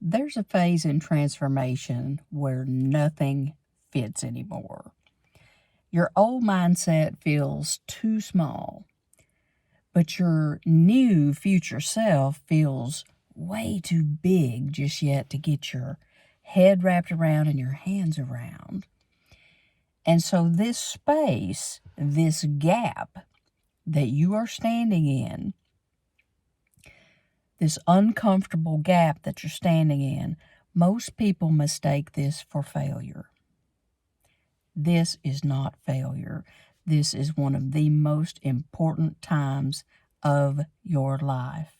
There's a phase in transformation where nothing fits anymore. Your old mindset feels too small, but your new future self feels way too big just yet to get your head wrapped around and your hands around. And so, this space, this gap that you are standing in, this uncomfortable gap that you're standing in, most people mistake this for failure. This is not failure. This is one of the most important times of your life.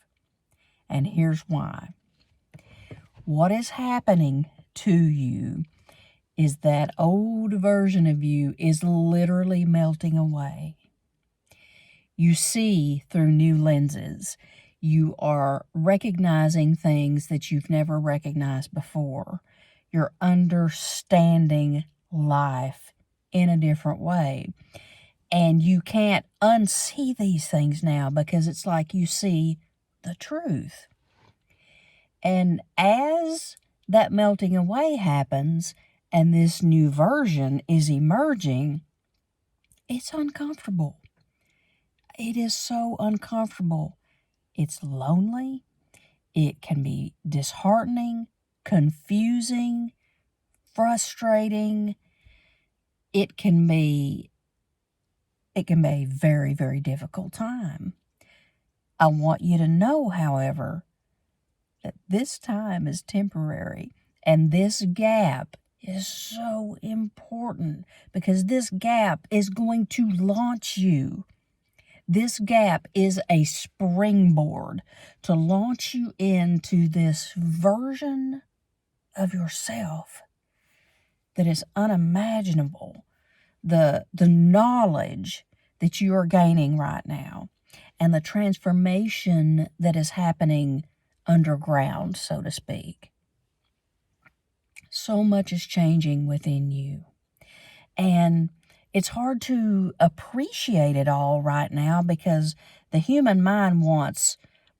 And here's why. What is happening to you is that old version of you is literally melting away. You see through new lenses. You are recognizing things that you've never recognized before. You're understanding life in a different way. And you can't unsee these things now because it's like you see the truth. And as that melting away happens and this new version is emerging, it's uncomfortable. It is so uncomfortable. It's lonely. It can be disheartening, confusing, frustrating. It can be a very, very difficult time. I want you to know, however, that this time is temporary, and this gap is so important because this gap is going to launch you. This gap is a springboard to launch you into this version of yourself that is unimaginable. The knowledge that you are gaining right now and the transformation that is happening underground, so to speak. So much is changing within you. And it's hard to appreciate it all right now because the human mind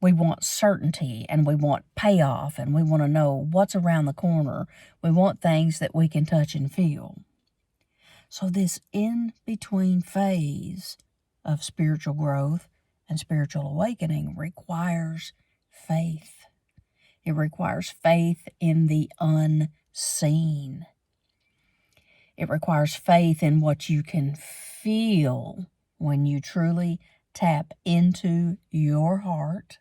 we want certainty and we want payoff and we want to know what's around the corner. We want things that we can touch and feel. So this in-between phase of spiritual growth and spiritual awakening requires faith. It requires faith in the unseen. It requires faith in what you can feel when you truly tap into your heart.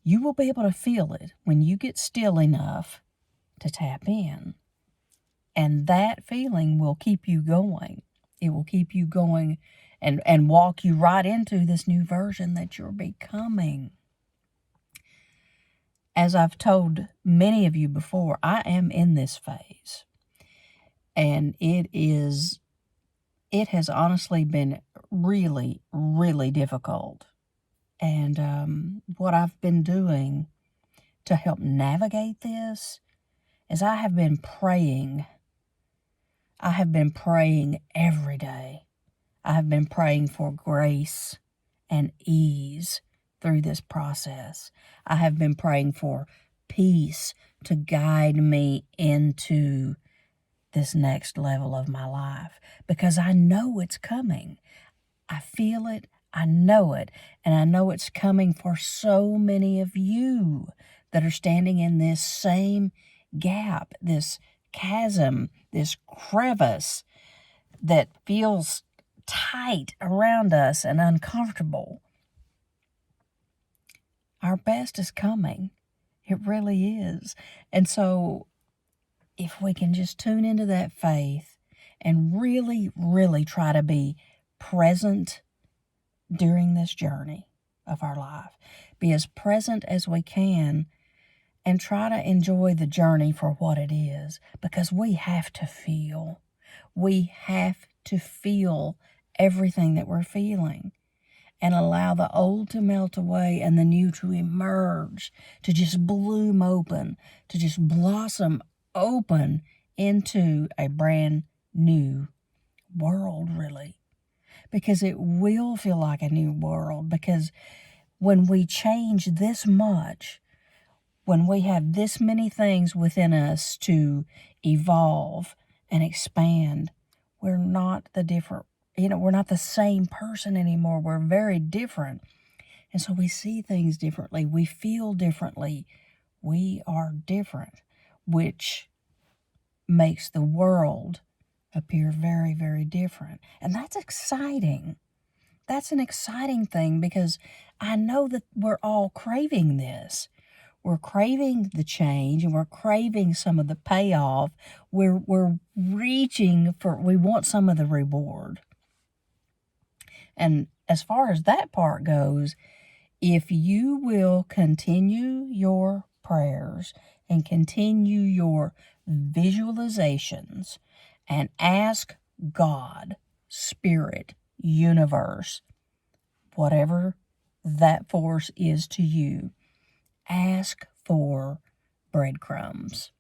You will be able to feel it when you get still enough to tap in. And that feeling will keep you going. It will keep you going and walk you right into this new version that you're becoming. As I've told many of you before, I am in this phase. And it has honestly been really, really difficult. And what I've been doing to help navigate this is I have been praying. I have been praying every day. I have been praying for grace and ease through this process. I have been praying for peace to guide me into this next level of my life because I know it's coming. I feel it, I know it, and I know it's coming for so many of you that are standing in this same gap, this chasm, this crevice that feels tight around us and uncomfortable. Our best is coming. It really is. And so if we can just tune into that faith and really, really try to be present during this journey of our life, be as present as we can and try to enjoy the journey for what it is, because we have to feel. We have to feel everything that we're feeling and allow the old to melt away and the new to emerge, to just bloom open, to just blossom open into a brand new world, really. Because it will feel like a new world, because when we change this much, when we have this many things within us to evolve and expand, we're not the different, we're not the same person anymore. We're very different. And so we see things differently. We feel differently. We are different, which makes the world appear very, very different. And that's exciting. That's an exciting thing, because I know that we're all craving this. We're craving the change, and we're craving some of the payoff. We're reaching for, we want some of the reward. And as far as that part goes, if you will continue your prayers and continue your visualizations and ask God, Spirit, universe, whatever that force is to you, ask for breadcrumbs.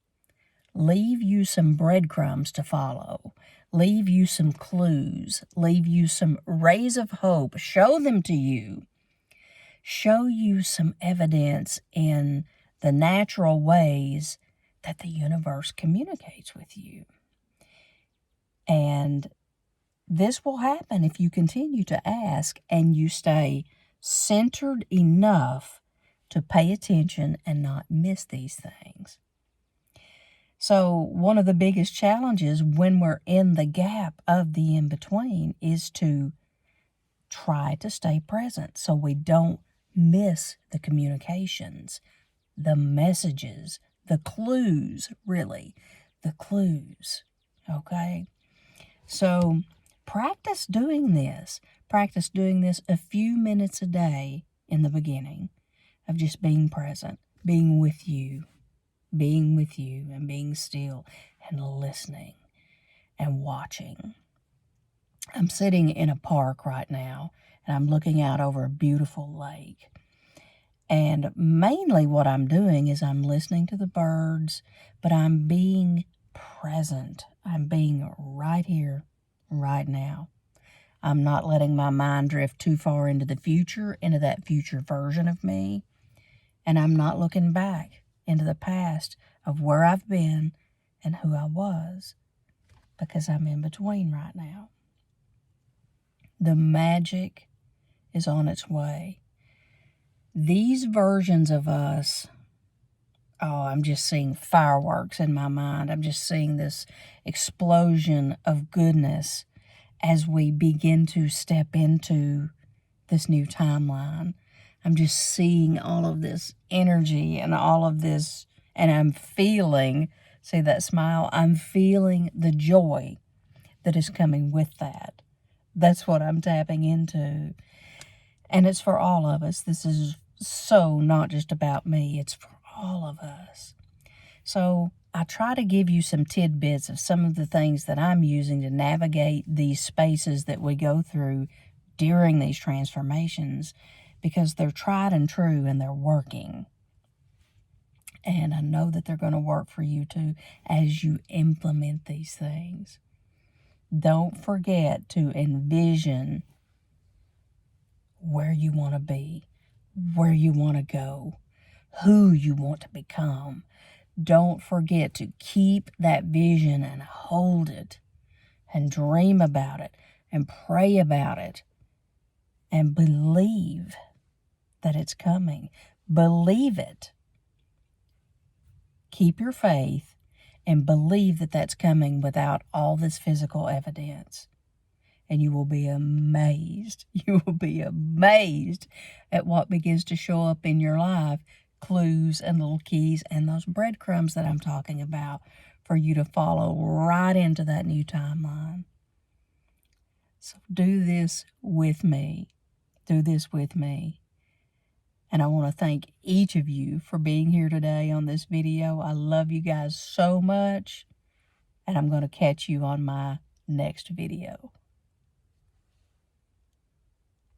Leave you some breadcrumbs to follow. Leave you some clues. Leave you some rays of hope. Show them to you. Show you some evidence in the natural ways that the universe communicates with you. And this will happen if you continue to ask and you stay centered enough to pay attention and not miss these things. So one of the biggest challenges when we're in the gap of the in-between is to try to stay present so we don't miss the communications, the messages, the clues, really, the clues, okay? So practice doing this. Practice doing this a few minutes a day in the beginning of just being present, being with you and being still and listening and watching. I'm sitting in a park right now, and I'm looking out over a beautiful lake. And mainly what I'm doing is I'm listening to the birds, but I'm being present. I'm being right here, right now. I'm not letting my mind drift too far into the future, into that future version of me. And I'm not looking back into the past of where I've been and who I was, because I'm in between right now. The magic is on its way. These versions of us, I'm just seeing fireworks in my mind. I'm just seeing this explosion of goodness as we begin to step into this new timeline. I'm just seeing all of this energy and all of this, and I'm feeling, see that smile? I'm feeling the joy that is coming with that. That's what I'm tapping into. And it's for all of us. This is so not just about me. It's for all of us. So I try to give you some tidbits of some of the things that I'm using to navigate these spaces that we go through during these transformations, because they're tried and true and they're working. And I know that they're going to work for you too as you implement these things. Don't forget to envision where you want to be, where you want to go, who you want to become. Don't forget to keep that vision and hold it and dream about it and pray about it and believe that it's coming. Believe it. Keep your faith and believe that that's coming without all this physical evidence. And you will be amazed. You will be amazed at what begins to show up in your life. Clues and little keys and those breadcrumbs that I'm talking about for you to follow right into that new timeline. So do this with me. Do this with me. And I want to thank each of you for being here today on this video. I love you guys so much. And I'm going to catch you on my next video.